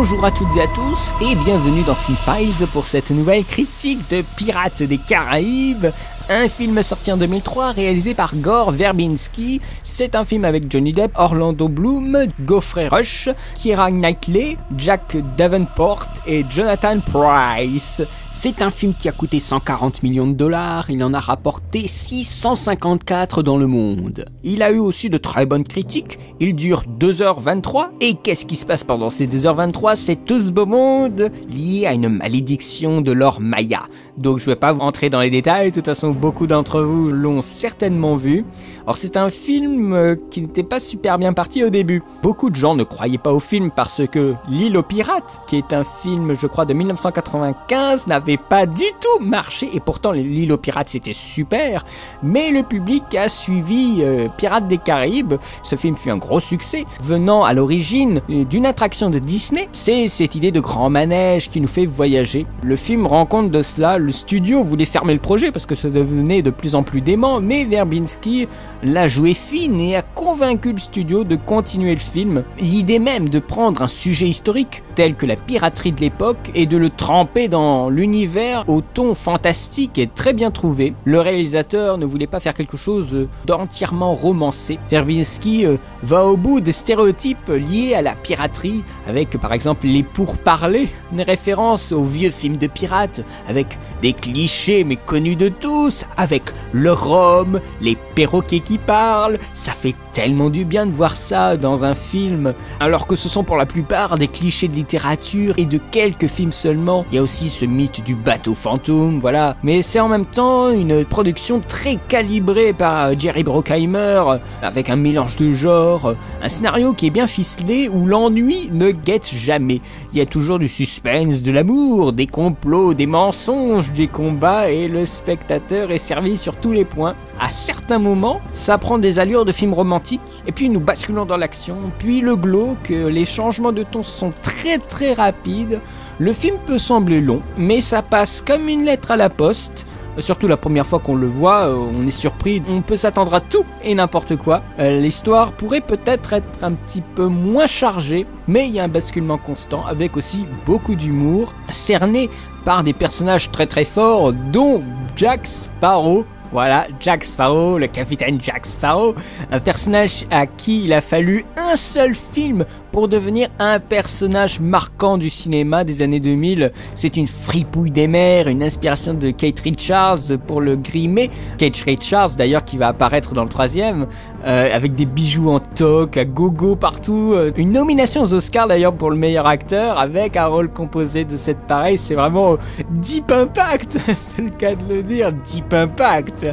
Bonjour à toutes et à tous et bienvenue dans Cinefiles pour cette nouvelle critique de Pirates des Caraïbes, un film sorti en 2003 réalisé par Gore Verbinski. C'est un film avec Johnny Depp, Orlando Bloom, Geoffrey Rush, Keira Knightley, Jack Davenport et Jonathan Pryce. C'est un film qui a coûté 140 millions de dollars, il en a rapporté 654 dans le monde. Il a eu aussi de très bonnes critiques, il dure 2h23, et qu'est-ce qui se passe pendant ces 2h23? C'est tout ce beau monde lié à une malédiction de l'or Maya. Donc je vais pas entrer dans les détails, de toute façon beaucoup d'entre vous l'ont certainement vu. Alors c'est un film qui n'était pas super bien parti au début. Beaucoup de gens ne croyaient pas au film parce que L'île aux pirates, qui est un film je crois de 1995, n'avait pas du tout marché, et pourtant L'île aux pirates c'était super, mais le public a suivi Pirates des Caraïbes. Ce film fut un gros succès, venant à l'origine d'une attraction de Disney. C'est cette idée de grand manège qui nous fait voyager. Le film rend compte de cela. Le studio voulait fermer le projet parce que ça devenait de plus en plus dément, mais Verbinski l'a joué fine et a convaincu le studio de continuer le film. L'idée même de prendre un sujet historique tel que la piraterie de l'époque et de le tremper dans l'univers au ton fantastique est très bien trouvé. Le réalisateur ne voulait pas faire quelque chose d'entièrement romancé. Verbinski va au bout des stéréotypes liés à la piraterie, avec par exemple les pourparlers, une référence aux vieux films de pirates, avec des clichés mais connus de tous, avec le rhum, les perroquets qui parlent. Ça fait tellement du bien de voir ça dans un film, alors que ce sont pour la plupart des clichés de littérature et de quelques films seulement. Il y a aussi ce mythe du bateau fantôme, voilà. Mais c'est en même temps une production très calibrée par Jerry Bruckheimer, avec un mélange de genres, un scénario qui est bien ficelé où l'ennui ne guette jamais. Il y a toujours du suspense, de l'amour, des complots, des mensonges, des combats, et le spectateur est servi sur tous les points. À certains moments, ça prend des allures de film romantique, et puis nous basculons dans l'action, puis le glauque, les changements de ton sont très rapides. Le film peut sembler long, mais ça passe comme une lettre à la poste. Surtout la première fois qu'on le voit, on est surpris, on peut s'attendre à tout et n'importe quoi. L'histoire pourrait peut-être être un petit peu moins chargée, mais il y a un basculement constant avec aussi beaucoup d'humour, cerné par des personnages très forts, dont Jack Sparrow. Voilà, Jack Sparrow, le capitaine Jack Sparrow, un personnage à qui il a fallu un seul film pour devenir un personnage marquant du cinéma des années 2000. C'est une fripouille des mers, une inspiration de Kate Richards pour le grimer. Kate Richards d'ailleurs qui va apparaître dans le 3e, avec des bijoux en toque, à gogo partout. Une nomination aux Oscars d'ailleurs pour le meilleur acteur, avec un rôle composé de cette pareille. C'est vraiment Deep Impact, c'est le cas de le dire, Deep Impact.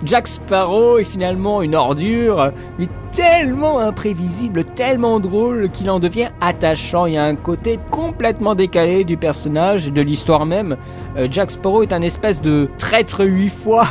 Jack Sparrow est finalement une ordure, mais tellement imprévisible, tellement drôle qu'il en devient attachant. Il y a un côté complètement décalé du personnage, de l'histoire même. Jack Sparrow est un espèce de traître 8 fois.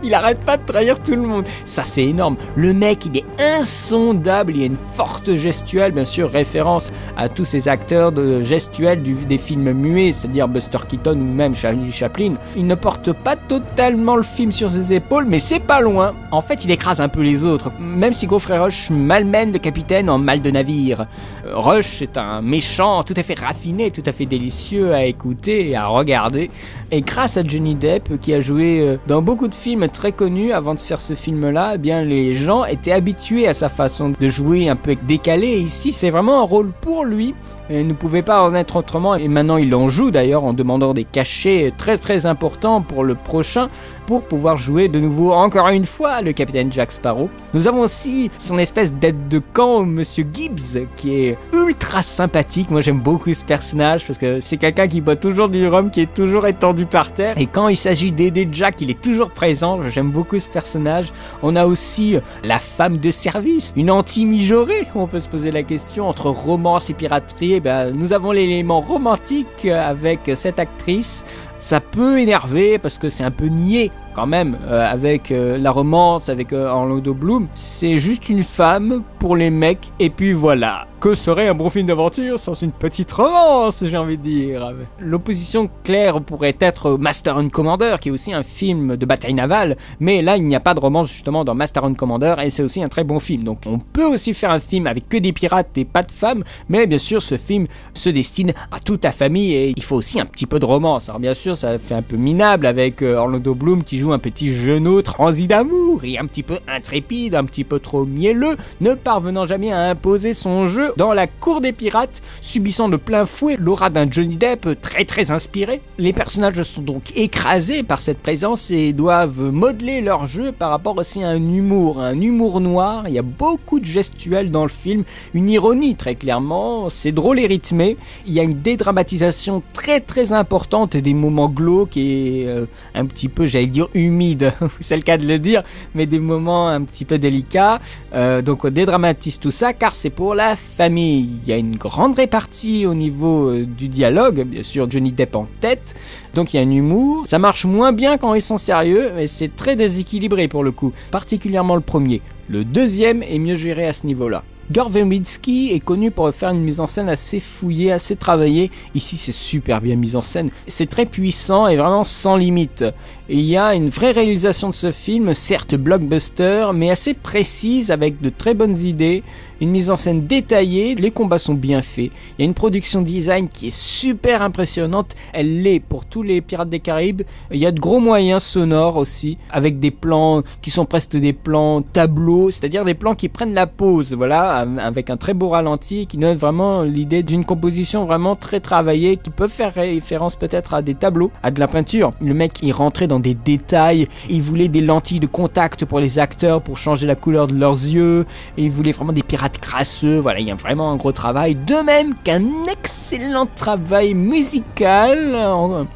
Il arrête pas de trahir tout le monde. Ça, c'est énorme. Le mec, il est insondable. Il y a une forte gestuelle, bien sûr, référence à tous ces acteurs de gestuels des films muets, c'est-à-dire Buster Keaton ou même Charlie Chaplin. Il ne porte pas totalement le film sur ses épaules, mais c'est pas loin. En fait, il écrase un peu les autres, même si Geoffrey Rush malmène le capitaine en mal de navire. Rush est un méchant tout à fait raffiné, tout à fait délicieux à écouter et à regarder. Et grâce à Johnny Depp, qui a joué dans beaucoup de films très connu avant de faire ce film-là, eh bien les gens étaient habitués à sa façon de jouer un peu décalée. Ici, c'est vraiment un rôle pour lui. Il ne pouvait pas en être autrement, et maintenant il en joue d'ailleurs en demandant des cachets très importants pour le prochain, pour pouvoir jouer de nouveau encore une fois le capitaine Jack Sparrow. Nous avons aussi son espèce d'aide de camp, Monsieur Gibbs, qui est ultra sympathique. Moi j'aime beaucoup ce personnage parce que c'est quelqu'un qui boit toujours du rhum, qui est toujours étendu par terre, et quand il s'agit d'aider Jack, il est toujours présent. J'aime beaucoup ce personnage. On a aussi la femme de service, une anti-mijaurée. On peut se poser la question entre romance et piraterie. Nous avons l'élément romantique avec cette actrice. ça peut énerver parce que c'est un peu niais quand même avec la romance avec Orlando Bloom. C'est juste une femme pour les mecs et puis voilà. Que serait un bon film d'aventure sans une petite romance, j'ai envie de dire. L'opposition claire pourrait être Master and Commander, qui est aussi un film de bataille navale, mais là il n'y a pas de romance justement dans Master and Commander et c'est aussi un très bon film. Donc on peut aussi faire un film avec que des pirates et pas de femmes, mais bien sûr ce film se destine à toute la famille et il faut aussi un petit peu de romance. Alors bien sûr ça fait un peu minable avec Orlando Bloom qui joue un petit genou transi d'amour et un petit peu intrépide, un petit peu trop mielleux, ne parvenant jamais à imposer son jeu dans la cour des pirates, subissant de plein fouet l'aura d'un Johnny Depp très inspiré. Les personnages sont donc écrasés par cette présence et doivent modeler leur jeu par rapport aussi à un humour noir. Il y a beaucoup de gestuels dans le film, une ironie très clairement, c'est drôle et rythmé. Il y a une dédramatisation très importante des moments glauques et un petit peu, j'allais dire, humides, c'est le cas de le dire, mais des moments un petit peu délicats. Donc on dédramatise tout ça car c'est pour la famille. Il y a une grande répartie au niveau du dialogue, bien sûr Johnny Depp en tête, donc il y a un humour. Ça marche moins bien quand ils sont sérieux, mais c'est très déséquilibré pour le coup, particulièrement le premier. Le deuxième est mieux géré à ce niveau-là. Gore Verbinski est connu pour faire une mise en scène assez fouillée, assez travaillée. Ici, c'est super bien mis en scène. C'est très puissant et vraiment sans limite. Il y a une vraie réalisation de ce film, certes blockbuster, mais assez précise avec de très bonnes idées. Une mise en scène détaillée, les combats sont bien faits. Il y a une production design qui est super impressionnante. Elle l'est pour tous les Pirates des Caraïbes. Il y a de gros moyens sonores aussi, avec des plans qui sont presque des plans tableaux, c'est-à-dire des plans qui prennent la pause, voilà, avec un très beau ralenti, qui donne vraiment l'idée d'une composition vraiment très travaillée, qui peut faire référence peut-être à des tableaux, à de la peinture. Le mec, il rentrait dans des détails, il voulait des lentilles de contact pour les acteurs, pour changer la couleur de leurs yeux, et il voulait vraiment des pirates crasseux, voilà, il y a vraiment un gros travail, de même qu'un excellent travail musical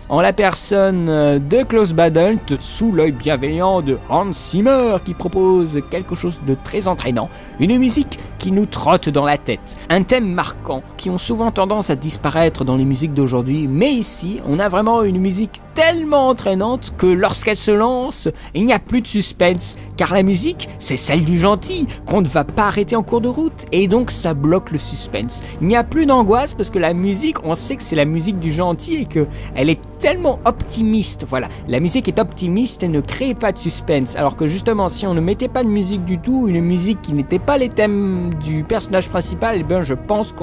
en la personne de Klaus Badelt, sous l'œil bienveillant de Hans Zimmer, qui propose quelque chose de très entraînant, une musique qui nous trotte dans la tête, un thème marquant, qui ont souvent tendance à disparaître dans les musiques d'aujourd'hui, mais ici, on a vraiment une musique tellement entraînante que lorsqu'elle se lance, il n'y a plus de suspense, car la musique, c'est celle du gentil, qu'on ne va pas arrêter en cours de route, et donc ça bloque le suspense. Il n'y a plus d'angoisse parce que la musique, on sait que c'est la musique du gentil et qu'elle est tellement optimiste, voilà, la musique est optimiste et ne crée pas de suspense, alors que justement, si on ne mettait pas de musique du tout, une musique qui n'était pas les thèmes du personnage principal, eh bien je pense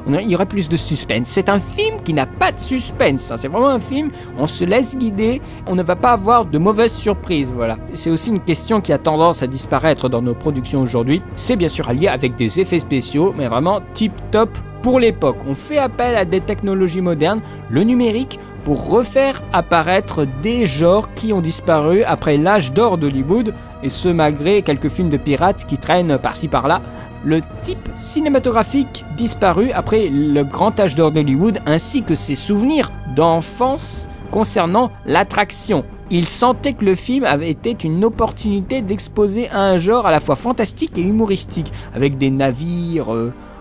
il y aurait plus de suspense. C'est un film qui n'a pas de suspense, hein. C'est vraiment un film, on se laisse guider, on ne va pas avoir de mauvaises surprises, voilà. C'est aussi une question qui a tendance à disparaître dans nos productions aujourd'hui, c'est bien sûr allié avec des effets spéciaux, mais vraiment tip top pour l'époque. On fait appel à des technologies modernes, le numérique, pour refaire apparaître des genres qui ont disparu après l'âge d'or d'Hollywood, et ce malgré quelques films de pirates qui traînent par-ci par-là. Le type cinématographique disparu après le grand âge d'or d'Hollywood, ainsi que ses souvenirs d'enfance concernant l'attraction. Il sentait que le film avait été une opportunité d'exposer un genre à la fois fantastique et humoristique, avec des navires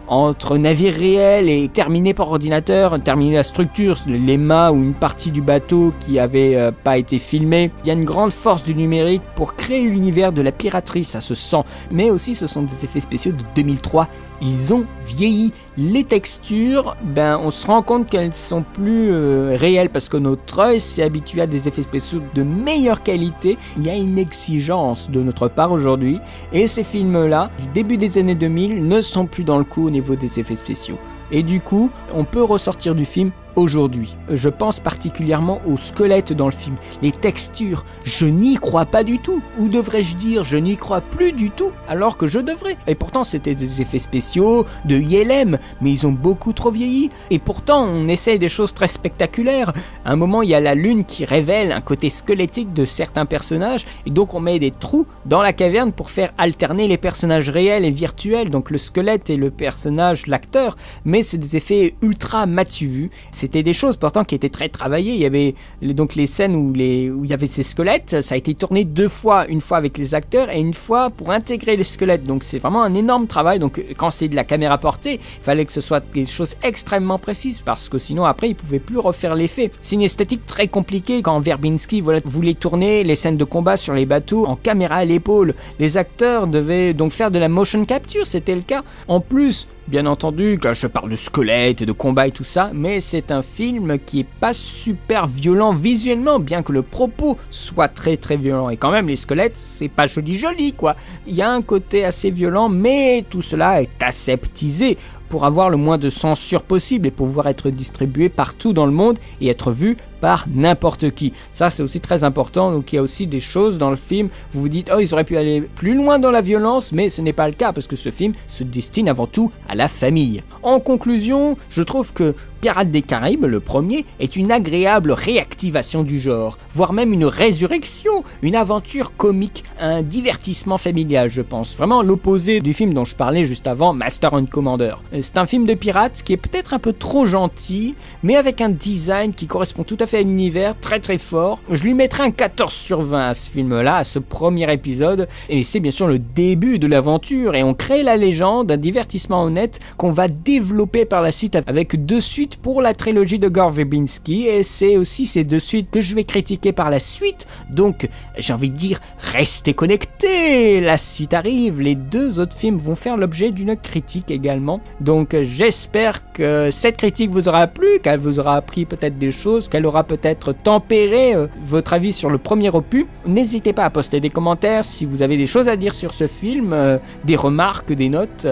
entre navires réels et terminés par ordinateur, terminer la structure, les mâts ou une partie du bateau qui avait pas été filmé. Il y a une grande force du numérique pour créer l'univers de la piraterie, ça se sent. Mais aussi ce sont des effets spéciaux de 2003. Ils ont vieilli. Les textures, on se rend compte qu'elles sont plus réelles parce que notre œil s'est habitué à des effets spéciaux de meilleure qualité. Il y a une exigence de notre part aujourd'hui et ces films-là, du début des années 2000, ne sont plus dans le coup au niveau des effets spéciaux. Et du coup, on peut ressortir du film aujourd'hui. Je pense particulièrement au squelette dans le film, les textures, je n'y crois pas du tout, ou devrais-je dire je n'y crois plus du tout, alors que je devrais. Et pourtant c'était des effets spéciaux de ILM, mais ils ont beaucoup trop vieilli, et pourtant on essaye des choses très spectaculaires. À un moment il y a la lune qui révèle un côté squelettique de certains personnages, et donc on met des trous dans la caverne pour faire alterner les personnages réels et virtuels, donc le squelette et le personnage, l'acteur, mais c'est des effets ultra matu vus. c'était des choses pourtant qui étaient très travaillées. Il y avait donc les scènes où il y avait ces squelettes, ça a été tourné 2 fois, une fois avec les acteurs et une fois pour intégrer les squelettes. Donc c'est vraiment un énorme travail. Donc quand c'est de la caméra portée, il fallait que ce soit des choses extrêmement précises parce que sinon après ils pouvaient plus refaire l'effet. C'est une esthétique très compliquée quand Verbinski voulait tourner les scènes de combat sur les bateaux en caméra à l'épaule. Les acteurs devaient donc faire de la motion capture, c'était le cas. En plus, bien entendu, quand je parle de squelettes et de combat et tout ça, mais c'est un film qui est pas super violent visuellement, bien que le propos soit très très violent. Et quand même, les squelettes, c'est pas joli quoi. Il y a un côté assez violent, mais tout cela est aseptisé pour avoir le moins de censure possible et pouvoir être distribué partout dans le monde et être vu par n'importe qui. Ça, c'est aussi très important. Donc, il y a aussi des choses dans le film. Vous vous dites, oh, ils auraient pu aller plus loin dans la violence, mais ce n'est pas le cas parce que ce film se destine avant tout à la famille. En conclusion, je trouve que Pirates des Caraïbes, le premier, est une agréable réactivation du genre, voire même une résurrection, une aventure comique, un divertissement familial, je pense. Vraiment l'opposé du film dont je parlais juste avant, Master and Commander. C'est un film de pirates qui est peut-être un peu trop gentil, mais avec un design qui correspond tout à fait à l'univers, très très fort. Je lui mettrai un 14 sur 20 à ce film-là, à ce premier épisode, et c'est bien sûr le début de l'aventure, et on crée la légende, un divertissement honnête qu'on va développer par la suite avec 2 suites pour la trilogie de Gore Verbinski, et c'est aussi ces 2 suites que je vais critiquer par la suite. Donc j'ai envie de dire, restez connectés, la suite arrive, les 2 autres films vont faire l'objet d'une critique également. Donc j'espère que cette critique vous aura plu, qu'elle vous aura appris peut-être des choses, qu'elle aura peut-être tempéré votre avis sur le premier opus. N'hésitez pas à poster des commentaires si vous avez des choses à dire sur ce film, des remarques, des notes.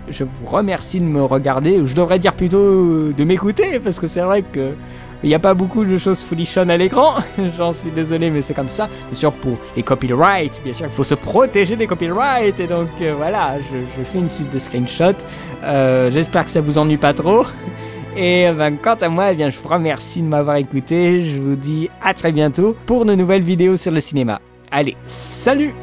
Je vous remercie de me regarder, je devrais dire plutôt de m'écouter, parce que c'est vrai que il n'y a pas beaucoup de choses folichonnes à l'écran, j'en suis désolé, mais c'est comme ça. Bien sûr, pour les copyrights, bien sûr, il faut se protéger des copyrights, et donc voilà, je fais une suite de screenshots. J'espère que ça vous ennuie pas trop. Et quant à moi, je vous remercie de m'avoir écouté, je vous dis à très bientôt pour de nouvelles vidéos sur le cinéma. Allez, salut!